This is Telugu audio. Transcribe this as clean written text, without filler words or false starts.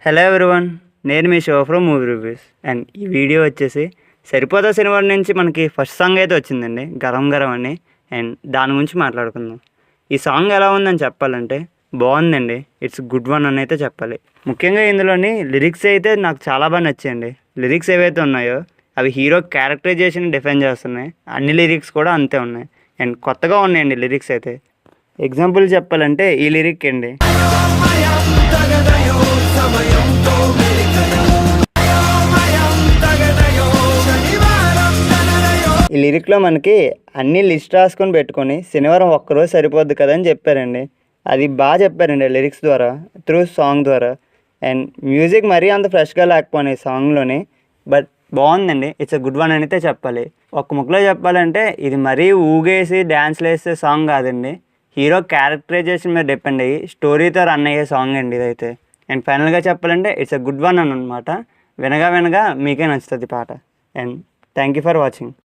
హలో ఎవ్రీవన్, నేను మీ show from movie reviews. And ఈ వీడియో వచ్చేసి సరిపోతా సినిమా నుంచి మనకి ఫస్ట్ సాంగ్ అయితే వచ్చిందండి, గరం గరం అని. అండ్ దాని గురించి మాట్లాడుకుందాం. ఈ సాంగ్ ఎలా ఉందని చెప్పాలంటే బాగుందండి, ఇట్స్ గుడ్ వన్ అని అయితే చెప్పాలి. ముఖ్యంగా ఇందులోని లిరిక్స్ అయితే నాకు చాలా బాగా నచ్చాయండి. లిరిక్స్ ఏవైతే ఉన్నాయో అవి హీరో క్యారెక్టరైజేషన్ డిఫైన్ చేస్తున్నాయి. అన్ని లిరిక్స్ కూడా అంతే ఉన్నాయి అండ్ కొత్తగా ఉన్నాయండి లిరిక్స్ అయితే. ఎగ్జాంపుల్ చెప్పాలంటే ఈ లిరిక్ అండి, ఈ లిరిక్లో మనకి అన్ని లిస్ట్ రాసుకొని పెట్టుకొని శనివారం ఒక్కరోజు సరిపోద్ది కదా అని చెప్పారండి. అది బాగా చెప్పారండి లిరిక్స్ ద్వారా, త్రూ సాంగ్ ద్వారా. అండ్ మ్యూజిక్ మరీ అంత ఫ్రెష్గా లేకపోయినాయి సాంగ్లోని, బట్ బాగుందండి. ఇట్స్ అ గుడ్ వన్ అని అయితే చెప్పాలి. ఒక్క ముక్కలో చెప్పాలంటే ఇది మరీ ఊగేసి డ్యాన్స్లు వేసే సాంగ్ కాదండి, హీరో క్యారెక్టరైజేషన్ మీద డిపెండ్ అయ్యి స్టోరీతో రన్ అయ్యే సాంగ్ అండి ఇదైతే. అండ్ ఫైనల్గా చెప్పాలంటే ఇట్స్ అ గుడ్ వన్ అని అనమాట. వినగా వినగా మీకే నచ్చుతుంది పాట. And thank you for watching.